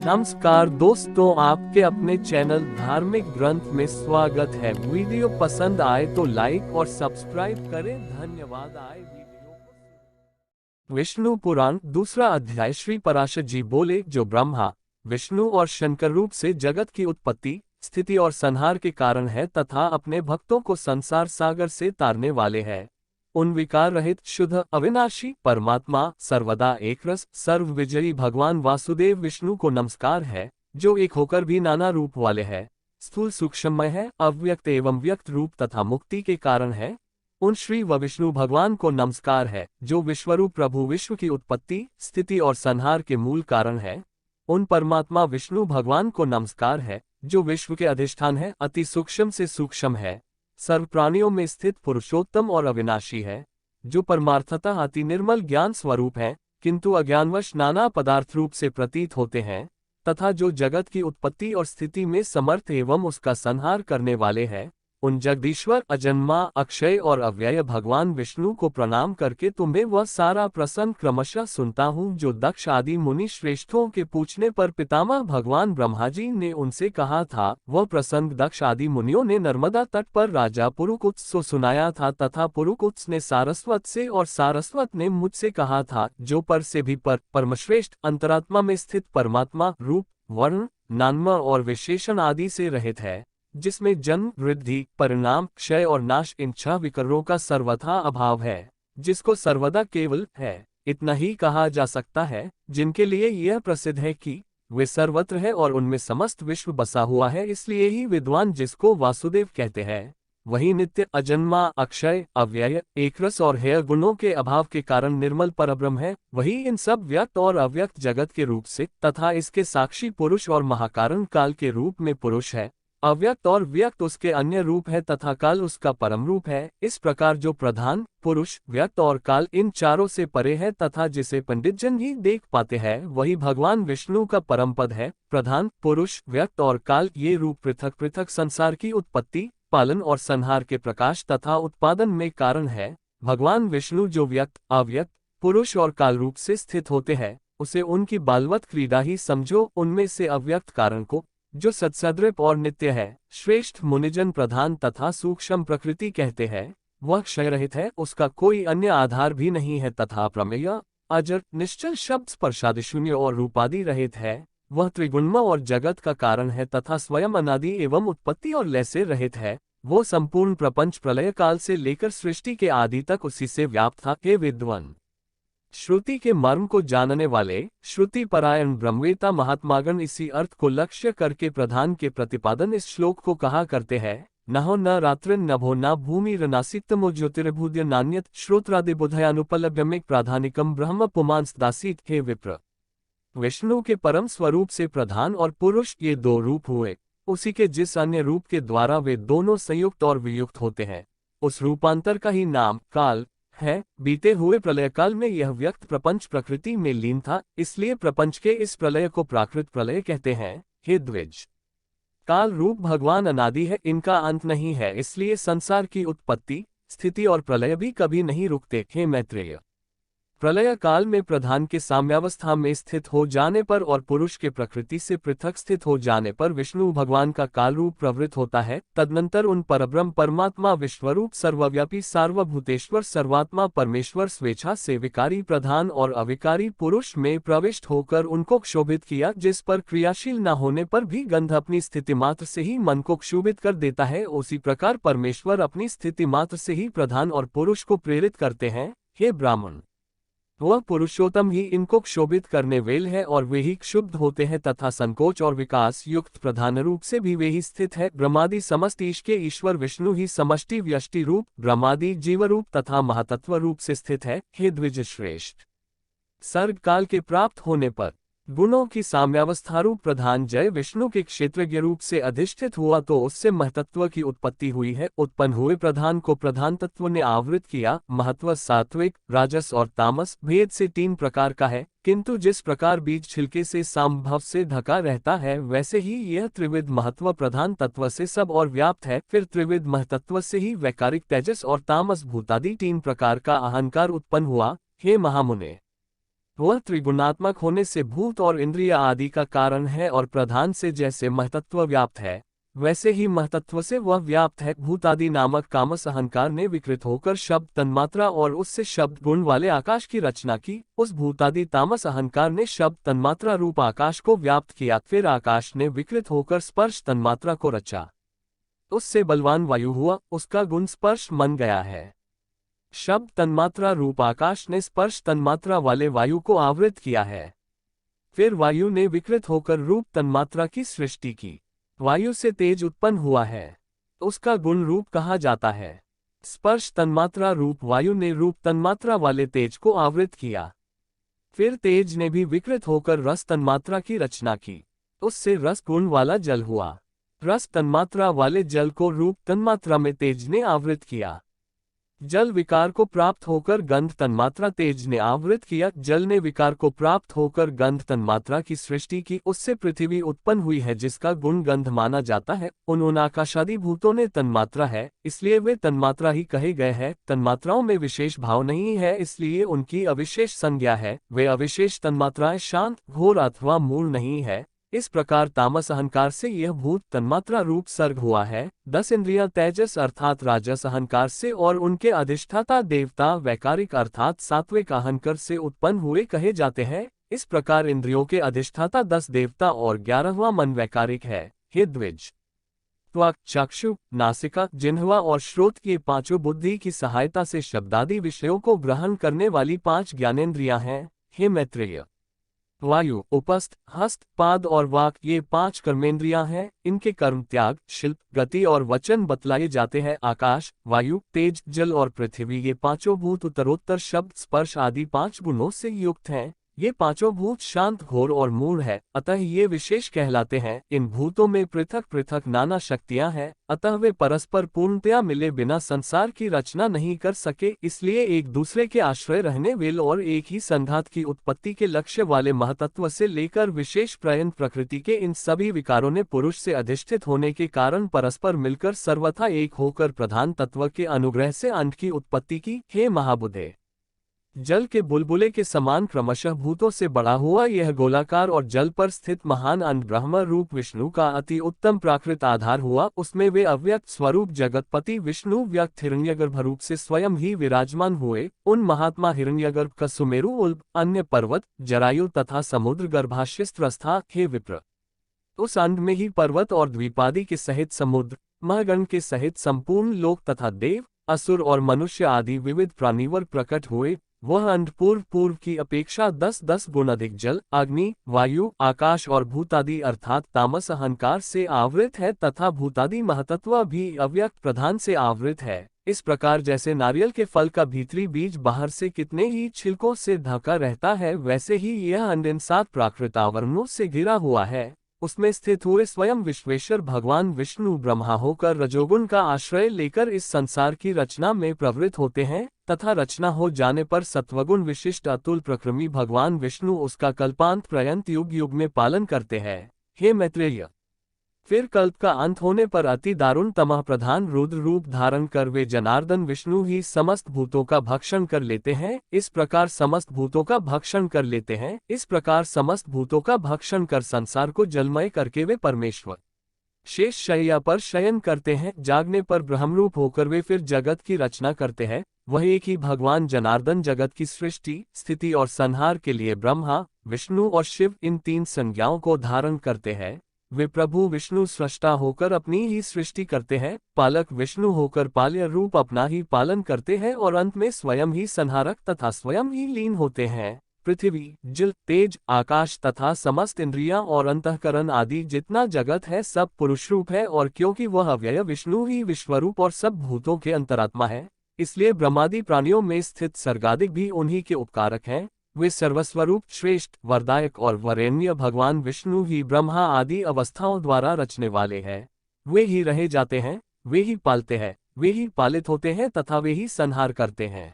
नमस्कार दोस्तों, आपके अपने चैनल धार्मिक ग्रंथ में स्वागत है। वीडियो पसंद आए तो लाइक और सब्सक्राइब करें। धन्यवाद। आए वीडियो को विष्णु पुराण दूसरा अध्याय। श्री पराशर जी बोले, जो ब्रह्मा विष्णु और शंकर रूप से जगत की उत्पत्ति, स्थिति और संहार के कारण है तथा अपने भक्तों को संसार सागर से तारने वाले हैं, उन विकार रहित शुद्ध अविनाशी परमात्मा सर्वदा एक रस सर्व विजयी भगवान वासुदेव विष्णु को नमस्कार है, जो एक होकर भी नाना रूप वाले हैं, स्थूल सूक्ष्ममय है, अव्यक्त एवं व्यक्त रूप तथा मुक्ति के कारण है। उन श्री व विष्णु भगवान को नमस्कार है, जो विश्वरूप प्रभु विश्व की उत्पत्ति, स्थिति और संहार के मूल कारण है। उन परमात्मा विष्णु भगवान को नमस्कार है, जो विश्व के अधिष्ठान है, अति सूक्ष्म से सूक्ष्म है, सर्व प्राणियों में स्थित पुरुषोत्तम और अविनाशी है, जो परमार्थतः अति निर्मल ज्ञान स्वरूप है, किंतु अज्ञानवश नाना पदार्थ रूप से प्रतीत होते हैं, तथा जो जगत की उत्पत्ति और स्थिति में समर्थ एवं उसका संहार करने वाले हैं। उन जगदीश्वर अजन्मा अक्षय और अव्यय भगवान विष्णु को प्रणाम करके तुम्हें वह सारा प्रसंग क्रमशः सुनता हूँ, जो दक्ष आदि मुनि श्रेष्ठों के पूछने पर पितामह भगवान ब्रह्मा जी ने उनसे कहा था। वह प्रसंग दक्ष आदि मुनियों ने नर्मदा तट पर राजा पुरुकुत्स को सुनाया था, तथा पुरुकुत्स ने सारस्वत से और सारस्वत ने मुझसे कहा था, जो पर से भी परमश्रेष्ठ अंतरात्मा में स्थित परमात्मा रूप वर्ण नाम और विशेषण आदि से रहित है, जिसमें जन्म वृद्धि परिणाम क्षय और नाश इन छह विकारों का सर्वथा अभाव है, जिसको सर्वदा केवल है इतना ही कहा जा सकता है, जिनके लिए यह प्रसिद्ध है कि वे सर्वत्र है और उनमें समस्त विश्व बसा हुआ है। इसलिए ही विद्वान जिसको वासुदेव कहते हैं, वही नित्य अजन्मा अक्षय अव्यय एकरस और हेय गुणों के अभाव के कारण निर्मल परब्रह्म है। वही इन सब व्यक्त और अव्यक्त जगत के रूप से तथा इसके साक्षी पुरुष और महाकारण काल के रूप में पुरुष है। अव्यक्त और व्यक्त उसके अन्य रूप है तथा काल उसका परम रूप है। इस प्रकार जो प्रधान पुरुष व्यक्त और काल इन चारों से परे है तथा जिसे पंडितजन ही देख पाते हैं, वही भगवान विष्णु का परम पद है। प्रधान पुरुष व्यक्त और काल ये रूप पृथक पृथक संसार की उत्पत्ति पालन और संहार के प्रकाश तथा उत्पादन में कारण है। भगवान विष्णु जो व्यक्त अव्यक्त पुरुष और काल रूप से स्थित होते हैं, उसे उनकी बालवत क्रीड़ा ही समझो। उनमें से अव्यक्त कारण को, जो सत्सदृप और नित्य है, श्रेष्ठ मुनिजन प्रधान तथा सूक्ष्म प्रकृति कहते हैं। वह क्षय रहित है, उसका कोई अन्य आधार भी नहीं है तथा प्रमेय अजर निश्चल शब्द स्पर्शादि शून्य और रूपादि रहित है। वह त्रिगुणमय और जगत का कारण है तथा स्वयं अनादि एवं उत्पत्ति और लय से रहित है। वो संपूर्ण प्रपंच प्रलय काल से लेकर सृष्टि के आदि तक उसी से व्याप्त था। हे विद्वान, श्रुति के मर्म को जानने वाले श्रुति परायण ब्रह्मवेता महात्मागण इसी अर्थ को लक्ष्य करके प्रधान के प्रतिपादन इस श्लोक को कहा करते हैं। नहो न रात्रिन नभो न भूमिरनासितमो ज्योतिर्भूद्य नान्यत श्रोत्रादि बुधयानुपलभ्यमिक प्राधानिकम ब्रह्म पुमांस दासीत। हे विप्र, विष्णु के परम स्वरूप से प्रधान और पुरुष ये दो रूप हुए। उसी के जिस अन्य रूप के द्वारा वे दोनों संयुक्त और वियुक्त होते हैं, उस रूपांतर का ही नाम काल है। बीते हुए प्रलय काल में यह व्यक्त प्रपंच प्रकृति में लीन था, इसलिए प्रपंच के इस प्रलय को प्राकृत प्रलय कहते हैं। हे द्विज, काल रूप भगवान अनादि है, इनका अंत नहीं है, इसलिए संसार की उत्पत्ति स्थिति और प्रलय भी कभी नहीं रुकते। हे मैत्रेय, प्रलय काल में प्रधान के साम्यावस्था में स्थित हो जाने पर और पुरुष के प्रकृति से पृथक स्थित हो जाने पर विष्णु भगवान का काल रूप प्रवृत्त होता है। तदनंतर उन परब्रह्म परमात्मा विश्वरूप सर्वव्यापी सार्वभूतेश्वर सर्वात्मा परमेश्वर स्वेच्छा से विकारी प्रधान और अविकारी पुरुष में प्रविष्ट होकर उनको क्षोभित किया। जिस पर क्रियाशील न होने पर भी गंध अपनी स्थिति मात्र से ही मन को क्षोभित कर देता है, उसी प्रकार परमेश्वर अपनी स्थिति मात्र से ही प्रधान और पुरुष को प्रेरित करते हैं। हे ब्राह्मण, वह पुरुषोत्तम ही इनको क्षोभित करने वेल है और वे ही क्षुब्ध होते हैं तथा संकोच और विकास युक्त प्रधान रूप से भी वे ही स्थित है। ब्रह्मादि समस्त ईश के ईश्वर विष्णु ही समष्टि व्यष्टि रूप ब्रह्मादि जीव रूप तथा महातत्व रूप से स्थित है। हे द्विज श्रेष्ठ, सर्ग काल के प्राप्त होने पर गुणों की साम्यावस्था रूप प्रधान जय विष्णु के क्षेत्रज्ञ रूप से अधिष्ठित हुआ, तो उससे महतत्व की उत्पत्ति हुई है। उत्पन्न हुए प्रधान को प्रधान तत्व ने आवृत किया। महत्व सात्विक राजस और तामस भेद से 3 प्रकार का है, किंतु जिस प्रकार बीज छिलके से सांभव से ढका रहता है, वैसे ही यह त्रिविध महत्व प्रधान तत्व से सब और व्याप्त है। फिर त्रिविध महतत्व से ही वैकारिक तेजस और तामस भूतादि 3 प्रकार का अहंकार उत्पन्न हुआ। हे महामुने, वह त्रिगुणात्मक होने से भूत और इंद्रिय आदि का कारण है और प्रधान से जैसे महतत्व व्याप्त है, वैसे ही महतत्व से वह व्याप्त है। भूतादि नामक कामस अहंकार ने विकृत होकर शब्द तन्मात्रा और उससे शब्द गुण वाले आकाश की रचना की। उस भूतादि तामस अहंकार ने शब्द तन्मात्रा रूप आकाश को व्याप्त किया। फिर आकाश ने विकृत होकर स्पर्श तन्मात्रा को रचा। उससे बलवान वायु हुआ, उसका गुण स्पर्श मन गया है। शब्द तन्मात्रा रूप आकाश ने स्पर्श तन्मात्रा वाले वायु को आवृत किया है। फिर वायु ने विकृत होकर रूप तन्मात्रा की सृष्टि की। वायु से तेज उत्पन्न हुआ है, उसका गुण रूप कहा जाता है। स्पर्श तन्मात्रा रूप वायु ने रूप तन्मात्रा वाले तेज को आवृत किया। फिर तेज ने भी विकृत होकर रस तन्मात्रा की रचना की। उससे रस गुण वाला जल हुआ। रस तन्मात्रा वाले जल को रूप तन्मात्रा में तेज ने आवृत किया। जल विकार को प्राप्त होकर गंध तन्मात्रा तेज ने आवृत किया। जल ने विकार को प्राप्त होकर गंध तन्मात्रा की सृष्टि की। उससे पृथ्वी उत्पन्न हुई है, जिसका गुण गंध माना जाता है। उन आकाशादि भूतों ने तन्मात्रा है, इसलिए वे तन्मात्रा ही कहे गए हैं। तन्मात्राओं में विशेष भाव नहीं है, इसलिए उनकी अविशेष संज्ञा है। वे अविशेष तन्मात्राएं शांत, घोर अथवा मूल नहीं है। इस प्रकार तामस अहंकार से यह भूत तन्मात्रा रूप सर्ग हुआ है। 10 इंद्रियां तेजस अर्थात राजस अहंकार से और उनके अधिष्ठाता देवता वैकारिक अर्थात सात्विक अहंकार से उत्पन्न हुए कहे जाते हैं। इस प्रकार इंद्रियों के अधिष्ठाता 10 देवता और 11वां मन वैकारिक है। हे द्विज, त्वक, चक्षु, नासिका, जिह्वा और श्रोत ये पांचों बुद्धि की सहायता से शब्दादि विषयों को ग्रहण करने वाली 5 ज्ञानेंद्रियां हैं। हे मैत्रेय, वायु, उपस्थ, हस्त, पाद और वाक ये 5 कर्मेंद्रियां हैं। इनके कर्म त्याग, शिल्प, गति और वचन बतलाए जाते हैं। आकाश, वायु, तेज, जल और पृथ्वी ये पांचों भूत उत्तरोत्तर शब्द स्पर्श आदि 5 गुणों से युक्त हैं। ये पांचों भूत शांत, घोर और मूढ़ है, अतः ये विशेष कहलाते हैं। इन भूतों में पृथक पृथक नाना शक्तियां हैं, अतः वे परस्पर पूर्णतया मिले बिना संसार की रचना नहीं कर सके। इसलिए एक दूसरे के आश्रय रहने वाले और एक ही संघात की उत्पत्ति के लक्ष्य वाले महतत्व से लेकर विशेष पर्यंत प्रकृति के इन सभी विकारों ने पुरुष से अधिष्ठित होने के कारण परस्पर मिलकर सर्वथा एक होकर प्रधान तत्व के अनुग्रह से अंड की उत्पत्ति की। हे महाबुद्धे, जल के बुलबुले के समान क्रमशः भूतों से बड़ा हुआ यह गोलाकार और जल पर स्थित महान अंड ब्रह्म रूप विष्णु का अति उत्तम प्राकृत आधार हुआ। उसमें वे अव्यक्त स्वरूप जगतपति विष्णु व्यक्त हिरण्यगर्भ रूप से स्वयं ही विराजमान हुए। उन महात्मा हिरण्यगर्भ का सुमेरु, उल्ब, अन्य पर्वत, जरायु तथा समुद्र गर्भाश्य था। हे विप्र, उस अंड में ही पर्वत और द्वीपादि के सहित समुद्र, महगण के सहित संपूर्ण लोक तथा देव, असुर और मनुष्य आदि विविध प्राणीवर प्रकट हुए। वह अंड पूर्व की अपेक्षा 10-10 गुण अधिक जल, अग्नि, वायु, आकाश और भूतादि अर्थात तामस अहंकार से आवृत है तथा भूतादि महतत्व भी अव्यक्त प्रधान से आवृत है। इस प्रकार जैसे नारियल के फल का भीतरी बीज बाहर से कितने ही छिलकों से ढका रहता है, वैसे ही यह अंड इन 7 प्राकृत आवरणों से घिरा हुआ है। उसमें स्थित हुए स्वयं विश्वेश्वर भगवान विष्णु ब्रह्मा होकर रजोगुण का आश्रय लेकर इस संसार की रचना में प्रवृत्त होते हैं तथा रचना हो जाने पर सत्वगुण विशिष्ट अतुल प्रक्रमी भगवान विष्णु उसका कल्पांत पर्यंत युग युग में पालन करते हैं। हे मैत्रेय, फिर कल्प का अंत होने पर अति दारुण तमः प्रधान रुद्र रूप धारण कर वे जनार्दन विष्णु ही समस्त भूतों का भक्षण कर लेते हैं। इस प्रकार समस्त भूतों का भक्षण कर लेते हैं। इस प्रकार समस्त भूतों का भक्षण कर संसार को जलमय करके वे परमेश्वर शेष शैया पर शयन करते हैं। जागने पर ब्रह्मरूप होकर वे फिर जगत की रचना करते हैं। वह एक ही भगवान जनार्दन जगत की सृष्टि, स्थिति और संहार के लिए ब्रह्मा, विष्णु और शिव इन 3 संज्ञाओं को धारण करते हैं। वे प्रभु विष्णु सृष्टा होकर अपनी ही सृष्टि करते हैं, पालक विष्णु होकर पाल्य रूप अपना ही पालन करते हैं और अंत में स्वयं ही संहारक तथा स्वयं ही लीन होते हैं। पृथ्वी, जल, तेज, आकाश तथा समस्त इंद्रियां और अंतःकरण आदि जितना जगत है सब पुरुष रूप है, और क्योंकि वह अव्यय विष्णु ही विश्वरूप और सब भूतों के अंतरात्मा है, इसलिए ब्रह्मादि प्राणियों में स्थित सर्गादिक भी उन्हीं के उपकारक हैं। वे सर्वस्वरूप, श्रेष्ठ, वरदायक और वरेण्य भगवान विष्णु ही ब्रह्मा आदि अवस्थाओं द्वारा रचने वाले हैं। वे ही रहे जाते हैं, वे ही पालते हैं, वे ही पालित होते हैं तथा वे ही संहार करते हैं।